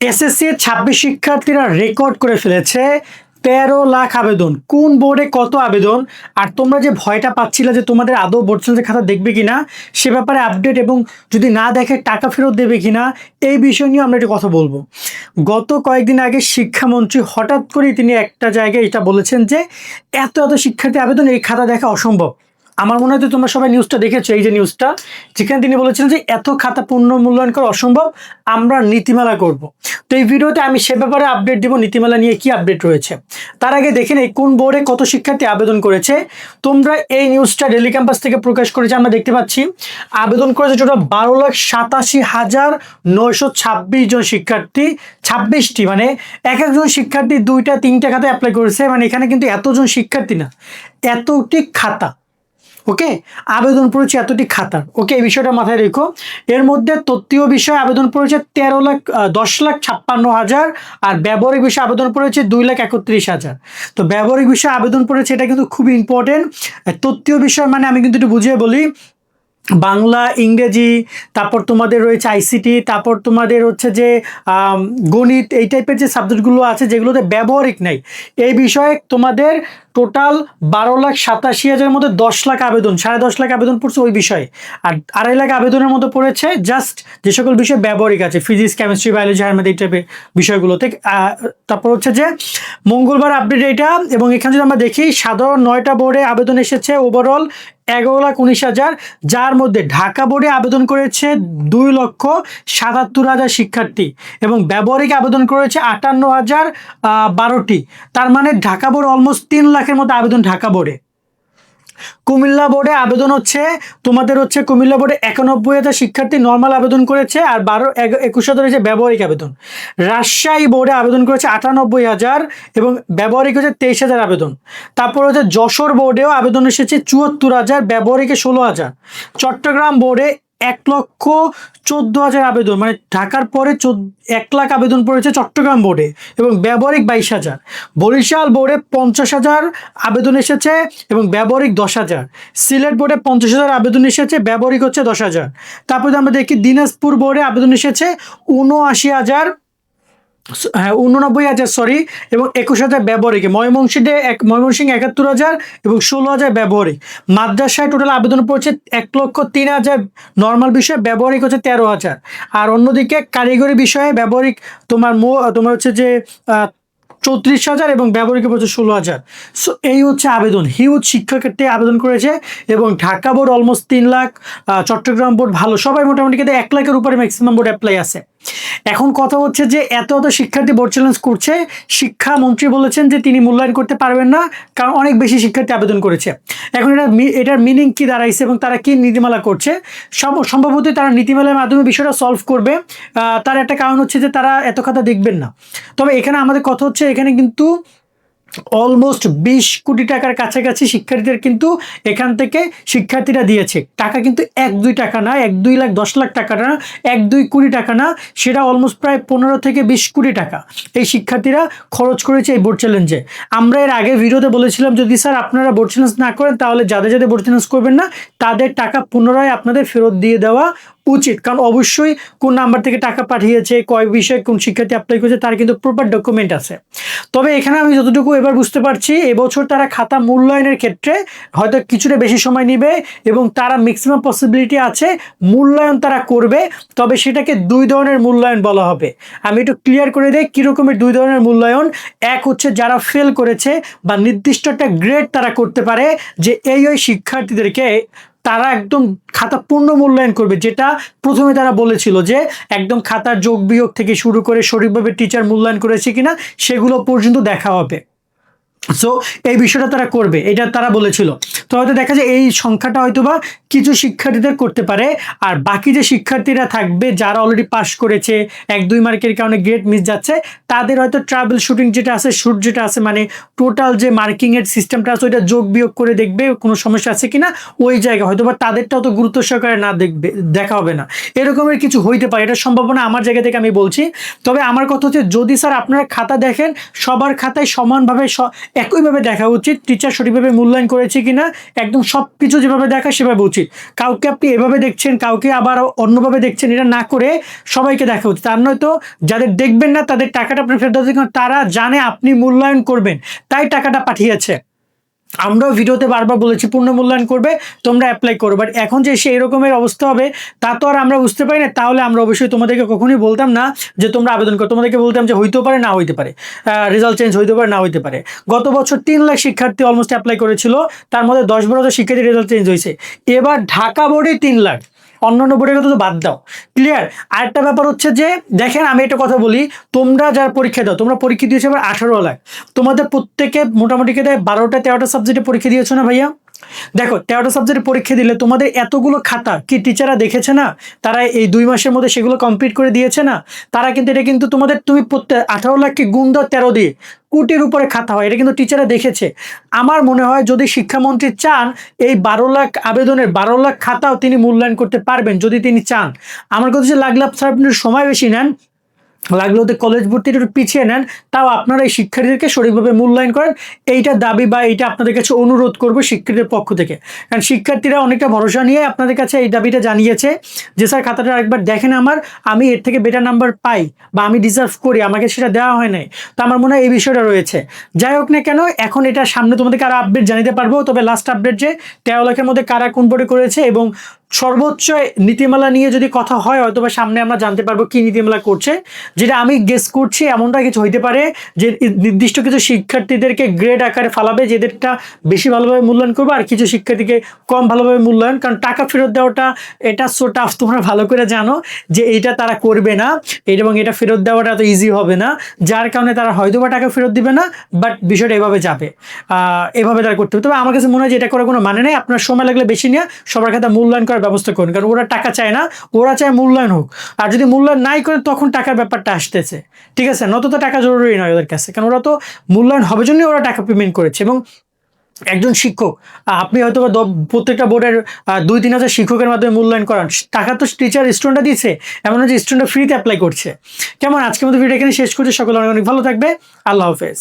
SSC এর 26 শিক্ষার্থীরা record করে ফেলেছে 13 লাখ আবেদন। কোন বোর্ডে কত আবেদন, আর তোমরা যে ভয়টা পাচ্ছিলে যে তোমাদের আদৌ বোর্ড চ্যালেঞ্জের খাতা দেখবে কিনা, সে ব্যাপারে আপডেট, এবং যদি না দেখে টাকা ফেরত দেবে কিনা, এই বিষয় নিয়ে আমরা একটু কথা বলবো। গত কয়েকদিন আগে শিক্ষামন্ত্রী হঠাৎ করেই তিনি একটা জায়গায় এটা বলেছেন যে এত এত শিক্ষার্থী আবেদন, এই খাতা দেখা অসম্ভব। আমার মনে হয় তোমরা সবাই নিউজটা দেখেছো, এই যে নিউজটা, যেখানে তিনি বলেছেন যে এত খাতা পূর্ণ মূল্যায়ন করা অসম্ভব, আমরা নীতিমালা করব। তো এই ভিডিওতে আমি সে ব্যাপারে আপডেট দিব, নীতিমালা নিয়ে কি আপডেট রয়েছে। তার আগে দেখেন এই কোন বোর্ডে কত শিক্ষার্থী আবেদন করেছে। তোমরা এই নিউজটা ডেলি ক্যাম্পাস থেকে প্রকাশ করেছে, আমরা দেখতে পাচ্ছি আবেদন করেছে টোটাল 12,87,926 জন শিক্ষার্থী। 26টি, মানে এক একজন শিক্ষার্থী 2টা 3টা খাতা অ্যাপ্লাই করেছে। মানে এখানে কিন্তু এতজন শিক্ষার্থী না, এতটি খাতা। ওকে, আবেদন পড়েছে এতটি খাতার। ওকে, এই বিষয়টা মাথায় রেখো। এর মধ্যে তত্ত্বীয় বিষয়ে আবেদন পড়েছে 10,56,000, আর ব্যবহারিক বিষয়ে আবেদন পড়েছে 2,31,000। তো ব্যবহারিক বিষয়ে আবেদন পড়েছে, এটা কিন্তু খুব ইম্পর্টেন্ট। তত্ত্বীয় বিষয় মানে আমি কিন্তু একটু বুঝিয়ে বলি, বাংলা, ইংরেজি, তারপর তোমাদের রয়েছে আইসিটি, তারপর তোমাদের হচ্ছে যে গণিত, এই টাইপের যে সাবজেক্টগুলো আছে যেগুলোতে ব্যবহারিক নাই, এই বিষয়ে তোমাদের টোটাল 12,87,000 মধ্যে 10 লাখ আবেদন, 10.5 লাখ আবেদন পড়ছে ওই বিষয়ে, আর 2.5 লাখ আবেদনের মতো পড়েছে জাস্ট যে সকল বিষয় ব্যবহারিক আছে, physics, chemistry, biology, higher math, এই টাইপের বিষয়গুলোতে। তারপর হচ্ছে যে মঙ্গলবার আপডেট এটা, এবং এখানে যদি আমরা দেখি সাধারণ 9টা বোর্ডে আবেদন এসেছে ওভারঅল 11,19,000, যার মধ্যে ঢাকা বোর্ডে আবেদন করেছে 2,77,000 শিক্ষার্থী, এবং ব্যবহারিক আবেদন করেছে 58,012টি। তার মানে ঢাকা বোর্ড অলমোস্ট 3 লাখের মতো আবেদন ঢাকা বোর্ডে। কুমিল্লা বোর্ডে আবেদন হচ্ছে তোমাদের হচ্ছে কুমিল্লা বোর্ডে 91,000 শিক্ষার্থী নর্মাল আবেদন করেছে, আর 21,000 হচ্ছে ব্যবহারিক আবেদন। রাজশাহী বোর্ডে আবেদন করেছে 98,000, এবং ব্যবহারিক হচ্ছে 23,000 আবেদন। তারপর হচ্ছে যশোর বোর্ডেও আবেদন এসেছে 74,000, ব্যবহারিকে 16,000। চট্টগ্রাম বোর্ডে 1,14,000 আবেদন, মানে ঢাকার পরে 1 লাখ আবেদন পড়েছে চট্টগ্রাম বোর্ডে, এবং ব্যবহারিক 22,000। বরিশাল বোর্ডে 50,000 আবেদন এসেছে, এবং ব্যবহারিক 10,000। সিলেট বোর্ডে 50,000 আবেদন এসেছে, ব্যবহারিক হচ্ছে 10,000। তারপরে আমরা দেখি দিনাজপুর বোর্ডে আবেদন এসেছে 79,000, হ্যাঁ 89,000 সরি, এবং 21,000 ব্যবহারিক। ময়মনসিংহে 71,000, এবং 16,000 ব্যবহারিক। মাদ্রাসায় টোটাল আবেদন পড়ছে 1,03,000 নর্মাল বিষয়ে, ব্যবহারিক হচ্ছে 13,000। আর অন্যদিকে কারিগরি বিষয়ে ব্যবহারিক তোমার হচ্ছে যে 34,000, এবং ব্যবহারিক পড়ছে 16,000। সো এই হচ্ছে আবেদন, হিউজ শিক্ষাক্ষেত্রে আবেদন করেছে, এবং Dhaka board almost 3 lakh, Chittagong board ভালো, সবাই মোটামুটি কিন্তু 1 লাখের উপরে ম্যাক্সিমাম বোর্ড অ্যাপ্লাই আছে। এখন কথা হচ্ছে যে এত শিক্ষার্থী বোর্ড চ্যালেঞ্জ করছে, শিক্ষামন্ত্রী বলেছেন যে তিনি মূল্যায়ন করতে পারবেন না, কারণ অনেক বেশি শিক্ষার্থী আবেদন করেছে। এখন এটার মিনিং কি দাঁড়াইছে, এবং তারা কি নীতিমালা করছে? সম্ভবত তারা নীতিমালার মাধ্যমে বিষয়টা সলভ করবে। তার একটা কারণ হচ্ছে যে তারা এত খাতা দেখবেন না। তবে এখানে আমাদের কথা হচ্ছে, এখানে কিন্তু অলমোস্ট 20 কোটি টাকার কাছাকাছি শিক্ষার্থীদের কিন্তু এখান থেকে শিক্ষার্থীরা দিয়েছে টাকা, কিন্তু 1-2 টাকা না, 1-2 লাখ 10 লাখ টাকা না, 1-2 কোটি টাকা না, সেটা অলমোস্ট প্রায় 15 থেকে 20 কোটি টাকা এই শিক্ষার্থীরা খরচ করেছে এই বোর্ড চ্যালেঞ্জে। আমরা এর আগে ভিডিওতে বলেছিলাম যদি স্যার আপনারা বোর্ড চ্যালেঞ্জ না করেন, তাহলে যাদের বোর্ড চ্যালেঞ্জ করবেন না তাদের টাকা পুনরায় আপনাদের ফেরত দিয়ে দেওয়া উচিত, কারণ অবশ্যই কোন নাম্বার থেকে টাকা পাঠিয়েছে, কয় বিষয়ে কোন শিক্ষার্থী অ্যাপ্লাই করেছে, তার কিন্তু প্রপার ডকুমেন্ট আছে। তবে এখানে আমি যতটুকু এবার বুঝতে পারছি, এবছর তারা খাতা মূল্যায়নের ক্ষেত্রে হয়তো কিছুটা বেশি সময় নেবে, এবং তারা ম্যাক্সিমাম পসিবিলিটি আছে মূল্যায়ন তারা করবে। তবে সেটাকে 2 ধরনের মূল্যায়ন বলা হবে। আমি একটু ক্লিয়ার করে দিই কী রকমের 2 ধরনের মূল্যায়ন। এক হচ্ছে যারা ফেল করেছে বা নির্দিষ্ট একটা গ্রেড তারা করতে পারে, যে ওই শিক্ষার্থীদেরকে তারা একদম খাতা পূর্ণ মূল্যায়ন করবে, যেটা প্রথমে তারা বলেছিল যে একদম খাতার যোগ বিয়োগ থেকে শুরু করে সঠিকভাবে টিচার মূল্যায়ন করেছে কিনা সেগুলো পর্যন্ত দেখা হবে। সো এই বিষয়টা তারা করবে, এটা তারা বলেছিল। তো হয়তো দেখা যায় এই সংখ্যাটা হয়তো বা কিছু শিক্ষার্থীদের করতে পারে, আর বাকি যে শিক্ষার্থীরা থাকবে যারা অলরেডি পাস করেছে, 1-2 মার্কের কারণে গ্রেড মিস যাচ্ছে, তাদের হয়তো ট্রাভেল শুটিং যেটা আছে, শুট যেটা আছে, মানে টোটাল যে মার্কিংয়ের সিস্টেমটা আছে ওইটা যোগ বিয়োগ করে দেখবে কোনো সমস্যা আছে কিনা, ওই জায়গায় হয়তো বা তাদেরটা অত গুরুত্ব সহকারে না দেখা হবে না, এরকমের কিছু হইতে পারে। এটা সম্ভাবনা আমার জায়গা থেকে আমি বলছি। তবে আমার কথা হচ্ছে যদি স্যার আপনারা খাতা দেখেন সবার খাতায় সমানভাবে একইভাবে দেখা উচিত, টিচার সঠিকভাবে মূল্যায়ন করেছে কিনা, একদম সব কিছু যেভাবে দেখা সেভাবে উচিত। কাউকে আপনি এভাবে দেখছেন, কাউকে আবার অন্যভাবে দেখছেন, এটা না করে সবাইকে দেখা উচিত। আর নয়তো যাদের দেখবেন না তাদের টাকাটা আপনি ফেরত দিচ্ছেন, কারণ তারা জানে আপনি মূল্যায়ন করবেন, তাই টাকাটা পাঠিয়েছে। আমরাও ভিডিওতে বারবার বলেছি পূর্ণ মূল্যায়ন করবে, তোমরা অ্যাপ্লাই করো, বাট এখন যে সেই রকমের অবস্থা হবে তা তো আর আমরা বুঝতে পারি না। তাহলে আমরা অবশ্যই তোমাদেরকে কখনোই বলতাম না যে তোমরা আবেদন করো, তোমাদেরকে বলতাম যে হইতেও পারে না হইতে পারে, রেজাল্ট চেঞ্জ হইতে পারে না হইতে পারে। গত বছর 3 লাখ শিক্ষার্থী অলমোস্ট অ্যাপ্লাই করেছিল, তার মধ্যে 10-12 শিক্ষার্থীর রেজাল্ট চেঞ্জ হয়েছে। এবার ঢাকা বোর্ডে 3 লাখ, অন্যান্য বোর্ডের কথা তো বাদ দাও। ক্লিয়ার? আরেকটা ব্যাপার হচ্ছে যে দেখেন, আমি একটা কথা বলি, তোমরা যারা পরীক্ষা দাও, তোমরা পরীক্ষা দিয়েছো এবার 18 লাখ, তোমাদের প্রত্যেকে মোটামুটি কেটে 12টা-13টা সাবজেক্টে পরীক্ষা দিয়েছো না ভাইয়া? দেখো 13টা সাবজেক্টে পরীক্ষা দিলে তোমাদের এতগুলো খাতা কি টিচাররা দেখেছে না? তারা এই 2 মাসের মধ্যে সেগুলো কমপ্লিট করে দিয়েছে না? তারা কিন্তু এটা কিন্তু তোমাদের, তুমি প্রত্যেক 18 লাখকে গুণ দাও 13 দিয়ে, কোটির উপরে খাতা হয়, এটা কিন্তু টিচাররা দেখেছে। আমার মনে হয় যদি শিক্ষামন্ত্রী চান, এই 12 লাখ আবেদনের 12 লাখ খাতাও তিনি মূল্যায়ন করতে পারবেন যদি তিনি চান। আমার কথা হচ্ছে লাগলে আপনি সময় বেশি নেন, লাগলে ওদের কলেজ ভর্তিটা একটু পিছিয়ে নেন, তাও আপনারা এই শিক্ষার্থীদেরকে সঠিকভাবে মূল্যায়ন করেন, এইটা দাবি বা এইটা আপনাদের কাছে অনুরোধ করবো শিক্ষার্থীদের পক্ষ থেকে। কারণ শিক্ষার্থীরা অনেকটা ভরসা নিয়ে আপনাদের কাছে এই দাবিটা জানিয়েছে যে স্যার খাতাটা আরেকবার দেখেন, আমি এর থেকে বেটার নাম্বার পাই বা আমি ডিজার্ভ করি, আমাকে সেটা দেওয়া হয় নাই। তো আমার মনে হয় এই বিষয়টা রয়েছে। যাই হোক না কেন, এখন এটা সামনে তোমাদেরকে আরো আপডেট জানিতে পারবো। তবে লাস্ট আপডেট যে 13 লাখের মধ্যে কারা কোন বোর্ডে করেছে এবং সর্বোচ্চ নীতিমালা নিয়ে যদি কথা হয়, হয়তো বা সামনে আমরা জানতে পারবো কি নীতিমালা করছে। যেটা আমি গেস করছি এমনটা কিছু হইতে পারে যে নির্দিষ্ট কিছু শিক্ষার্থীদেরকে গ্রেড আকারে ফালাবে, যেদেরটা বেশি ভালোভাবে মূল্যায়ন করবে, আর কিছু শিক্ষার্থীকে কম ভালোভাবে মূল্যায়ন। কারণ টাকা ফেরত দেওয়াটা এটা সো টাফ, তোমরা ভালো করে জানো যে এইটা তারা করবে না, এবং এটা ফেরত দেওয়াটা এত ইজি হবে না, যার কারণে তারা হয়তো বা টাকা ফেরত দিবে না, বাট বিষয়টা এভাবে যাবে, এভাবে তারা করতে হবে। তবে আমার কাছে মনে হয় যে এটা করার কোনো মানে নেই। আপনার সময় লাগলে বেশি নিয়ে সবার খাতা মূল্যায়ন করার ব্যবস্থা করুন, কারণ ওরা টাকা চায় না, ওরা চায় মূল্যায়ন হোক। আর যদি মূল্যায়ন নাই করে তখন টাকার ব্যাপারটা আসতেছে, ঠিক আছে? নত তো টাকা জরুরি নয় ওদের কাছে, কারণ ওরা তো মূল্যায়ন হবে জন্যই ওরা টাকা পেমেন্ট করেছে। এবং একজন শিক্ষক, আপনি হয়তো বা প্রত্যেকটা বোর্ডের 2-3 হাজার শিক্ষকের মাধ্যমে মূল্যায়ন করান, টাকা তো টিচার স্টুডেন্টরা দিচ্ছে, এমন যে স্টুডেন্টরা ফ্রিতে অ্যাপ্লাই করছে। কেমন, আজকের মতো ভিডিও এখানে শেষ করছি। সকলে অনেক অনেক ভালো থাকবে। আল্লাহ হাফেজ।